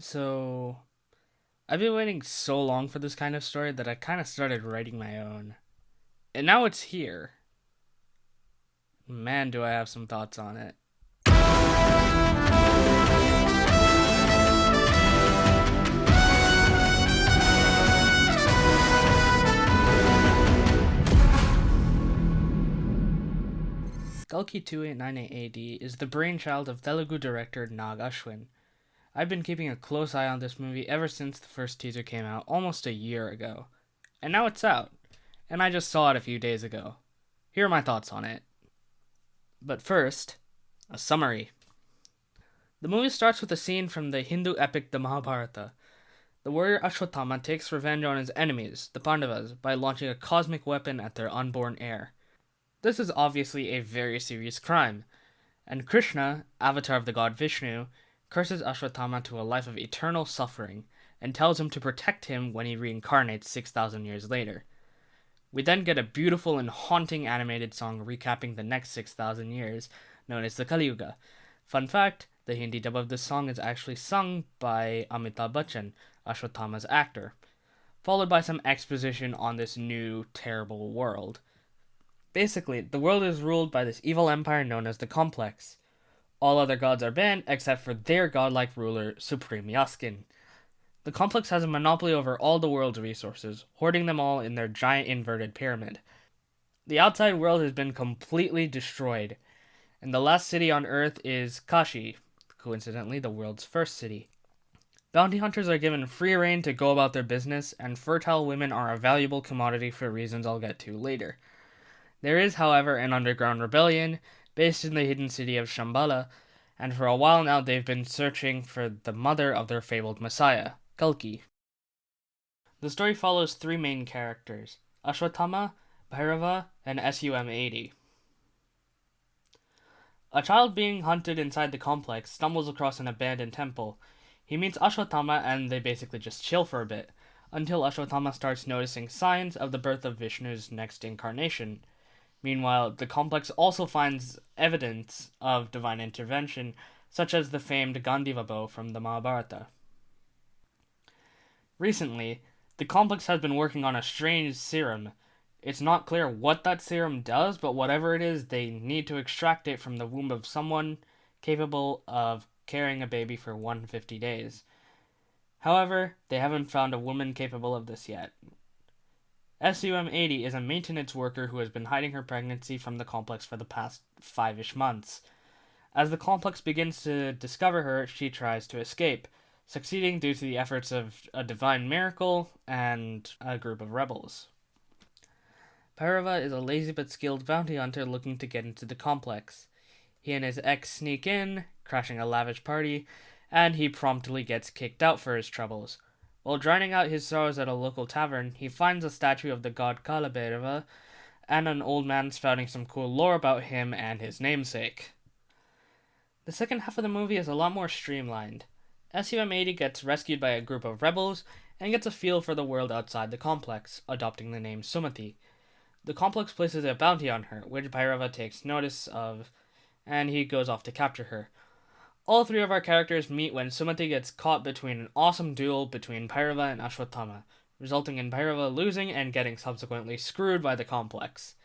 So, I've been waiting so long for this kind of story that I kind of started writing my own. And now it's here. Man, do I have some thoughts on it. Kalki 2898 AD is the brainchild of Telugu director Nag Ashwin. I've been keeping a close eye on this movie ever since the first teaser came out almost a year ago. And now it's out. And I just saw it a few days ago. Here are my thoughts on it. But first, a summary. The movie starts with a scene from the Hindu epic the Mahabharata. The warrior Ashwatthama takes revenge on his enemies, the Pandavas, by launching a cosmic weapon at their unborn heir. This is obviously a very serious crime, and Krishna, avatar of the god Vishnu, curses Ashwatthama to a life of eternal suffering and tells him to protect him when he reincarnates 6,000 years later. We then get a beautiful and haunting animated song recapping the next 6,000 years, known as the Kali Yuga. Fun fact, the Hindi dub of this song is actually sung by Amitabh Bachchan, Ashwatthama's actor, followed by some exposition on this new, terrible world. Basically, the world is ruled by this evil empire known as the Complex. All other gods are banned except for their godlike ruler, Supreme Yaskin. The Complex has a monopoly over all the world's resources, hoarding them all in their giant inverted pyramid. The outside world has been completely destroyed, and the last city on Earth is Kashi, coincidentally the world's first city. Bounty hunters are given free rein to go about their business, and fertile women are a valuable commodity for reasons I'll get to later. There is, however, an underground rebellion, based in the hidden city of Shambhala, and for a while now they've been searching for the mother of their fabled messiah, Kalki. The story follows three main characters, Ashwatthama, Bhairava, and SUM-80. A child being hunted inside the complex stumbles across an abandoned temple. He meets Ashwatthama and they basically just chill for a bit, until Ashwatthama starts noticing signs of the birth of Vishnu's next incarnation. Meanwhile, the complex also finds evidence of divine intervention, such as the famed Gandiva bow from the Mahabharata. Recently, the complex has been working on a strange serum. It's not clear what that serum does, but whatever it is, they need to extract it from the womb of someone capable of carrying a baby for 150 days. However, they haven't found a woman capable of this yet. SUM-80 is a maintenance worker who has been hiding her pregnancy from the complex for the past 5-ish months. As the complex begins to discover her, she tries to escape, succeeding due to the efforts of a divine miracle and a group of rebels. Bhairava is a lazy but skilled bounty hunter looking to get into the complex. He and his ex sneak in, crashing a lavish party, and he promptly gets kicked out for his troubles. While drowning out his sorrows at a local tavern, he finds a statue of the god Kalipayattu and an old man spouting some cool lore about him and his namesake. The second half of the movie is a lot more streamlined. SUM-80 gets rescued by a group of rebels and gets a feel for the world outside the complex, adopting the name Sumati. The complex places a bounty on her, which Bhairava takes notice of, and he goes off to capture her. All three of our characters meet when Sumati gets caught between an awesome duel between Bhairava and Ashwatthama, resulting in Bhairava losing and getting subsequently screwed by the complex.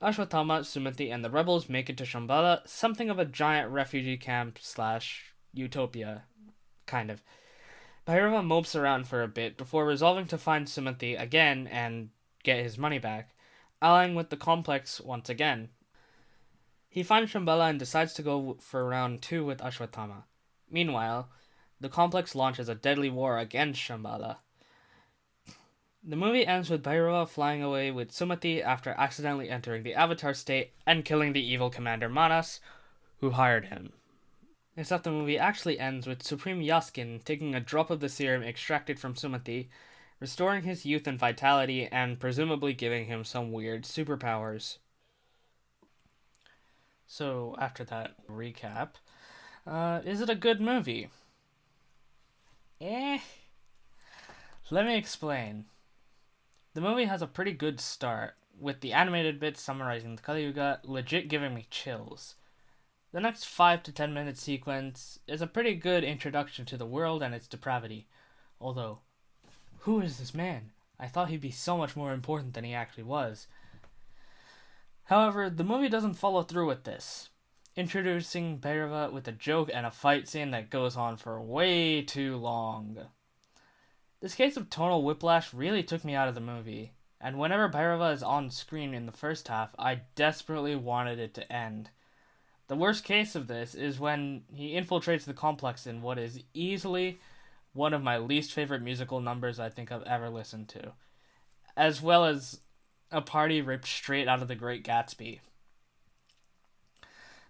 Ashwatthama, Sumati, and the rebels make it to Shambhala, something of a giant refugee camp / utopia, kind of. Bhairava mopes around for a bit before resolving to find Sumati again and get his money back, allying with the complex once again. He finds Shambhala and decides to go for round 2 with Ashwatthama. Meanwhile, the complex launches a deadly war against Shambhala. The movie ends with Bhairava flying away with Sumati after accidentally entering the Avatar state and killing the evil commander Manas, who hired him. Except the movie actually ends with Supreme Yaskin taking a drop of the serum extracted from Sumati, restoring his youth and vitality, and presumably giving him some weird superpowers. So, after that recap, is it a good movie? Let me explain. The movie has a pretty good start, with the animated bits summarizing the Kali Yuga legit giving me chills. The next 5 to 10 minute sequence is a pretty good introduction to the world and its depravity. Although, who is this man? I thought he'd be so much more important than he actually was. However, the movie doesn't follow through with this, introducing Bhairava with a joke and a fight scene that goes on for way too long. This case of tonal whiplash really took me out of the movie, and whenever Bhairava is on screen in the first half, I desperately wanted it to end. The worst case of this is when he infiltrates the complex in what is easily one of my least favorite musical numbers I think I've ever listened to, as well as a party ripped straight out of The Great Gatsby.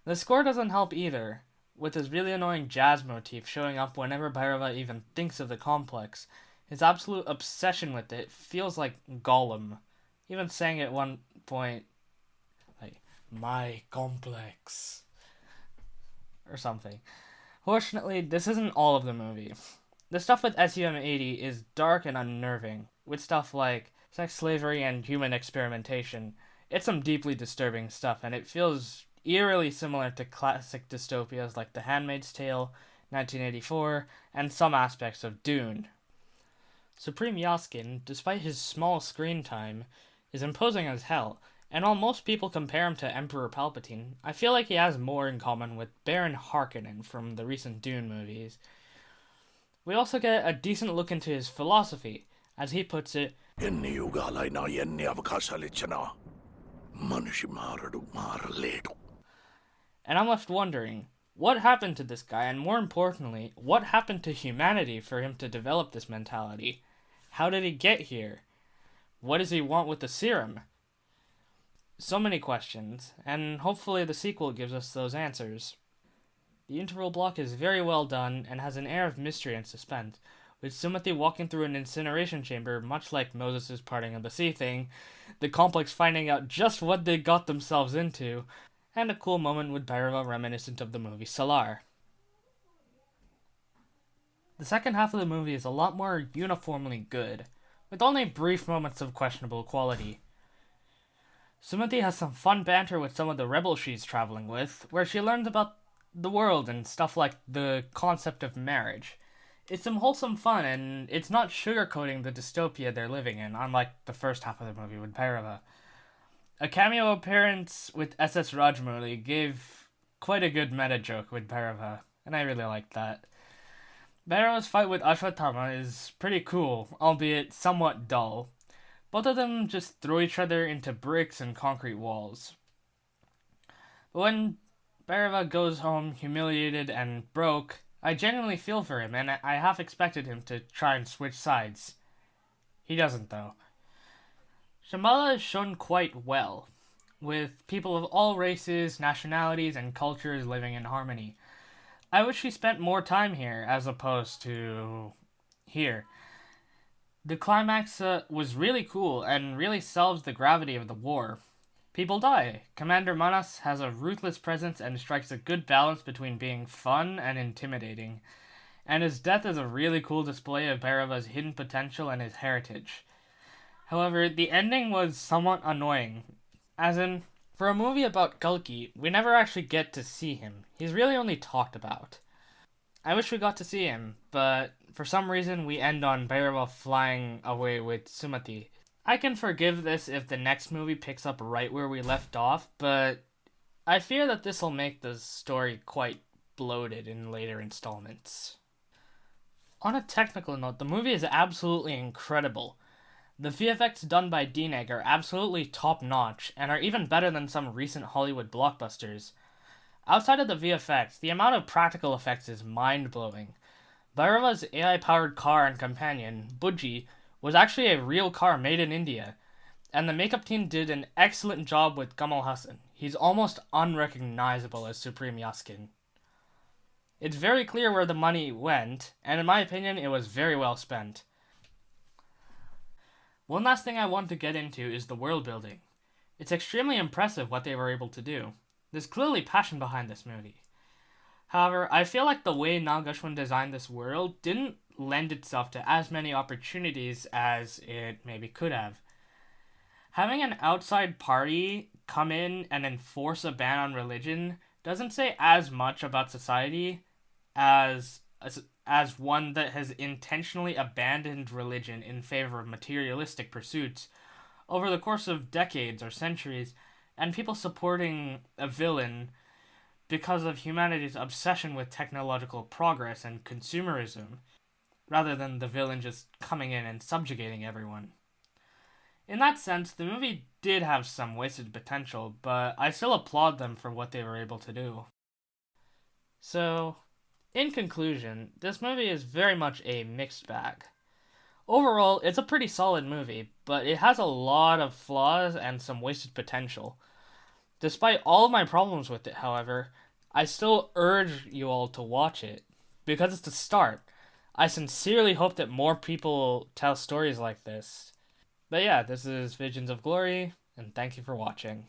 The score doesn't help either, with his really annoying jazz motif showing up whenever Bhairava even thinks of the complex. His absolute obsession with it feels like Gollum, even saying at one point, like, my complex, or something. Fortunately, this isn't all of the movie. The stuff with SUM-80 is dark and unnerving, with stuff like sex slavery and human experimentation. It's some deeply disturbing stuff, and it feels eerily similar to classic dystopias like The Handmaid's Tale, 1984, and some aspects of Dune. Supreme Yaskin, despite his small screen time, is imposing as hell, and while most people compare him to Emperor Palpatine, I feel like he has more in common with Baron Harkonnen from the recent Dune movies. We also get a decent look into his philosophy. As he puts it, and I'm left wondering, what happened to this guy, and more importantly, what happened to humanity for him to develop this mentality? How did he get here? What does he want with the serum? So many questions, and hopefully the sequel gives us those answers. The interval block is very well done and has an air of mystery and suspense, with Sumathi walking through an incineration chamber much like Moses' parting of the sea thing, the complex finding out just what they got themselves into, and a cool moment with Bhairava reminiscent of the movie Salar. The second half of the movie is a lot more uniformly good, with only brief moments of questionable quality. Sumathi has some fun banter with some of the rebels she's traveling with, where she learns about the world and stuff like the concept of marriage. It's some wholesome fun, and it's not sugarcoating the dystopia they're living in, unlike the first half of the movie with Bhairava. A cameo appearance with SS Rajamouli gave quite a good meta joke with Bhairava, and I really liked that. Bhairava's fight with Ashwatthama is pretty cool, albeit somewhat dull. Both of them just throw each other into bricks and concrete walls. But when Bhairava goes home humiliated and broke, I genuinely feel for him, and I half expected him to try and switch sides. He doesn't, though. Shambhala is shown quite well, with people of all races, nationalities, and cultures living in harmony. I wish he spent more time here, as opposed to here. The climax was really cool, and really solves the gravity of the war. People die. Commander Manas has a ruthless presence and strikes a good balance between being fun and intimidating. And his death is a really cool display of Bhairava's hidden potential and his heritage. However, the ending was somewhat annoying. As in, for a movie about Kalki, we never actually get to see him. He's really only talked about. I wish we got to see him, but for some reason we end on Bhairava flying away with Sumathi. I can forgive this if the next movie picks up right where we left off, but I fear that this will make the story quite bloated in later installments. On a technical note, the movie is absolutely incredible. The VFX done by DNEG are absolutely top-notch, and are even better than some recent Hollywood blockbusters. Outside of the VFX, the amount of practical effects is mind-blowing. Bhairava's AI-powered car and companion, Budgie, was actually a real car made in India, and the makeup team did an excellent job with Kamal Hassan. He's almost unrecognizable as Supreme Yaskin. It's very clear where the money went, and in my opinion, it was very well spent. One last thing I want to get into is the world building. It's extremely impressive what they were able to do. There's clearly passion behind this movie. However, I feel like the way Nagashwan designed this world didn't lend itself to as many opportunities as it maybe could have. Having an outside party come in and enforce a ban on religion doesn't say as much about society as as one that has intentionally abandoned religion in favor of materialistic pursuits over the course of decades or centuries, and people supporting a villain because of humanity's obsession with technological progress and consumerism, rather than the villain just coming in and subjugating everyone. In that sense, the movie did have some wasted potential, but I still applaud them for what they were able to do. So, in conclusion, this movie is very much a mixed bag. Overall, it's a pretty solid movie, but it has a lot of flaws and some wasted potential. Despite all of my problems with it, however, I still urge you all to watch it, because it's a start. I sincerely hope that more people tell stories like this. But yeah, this is Visions of Glory, and thank you for watching.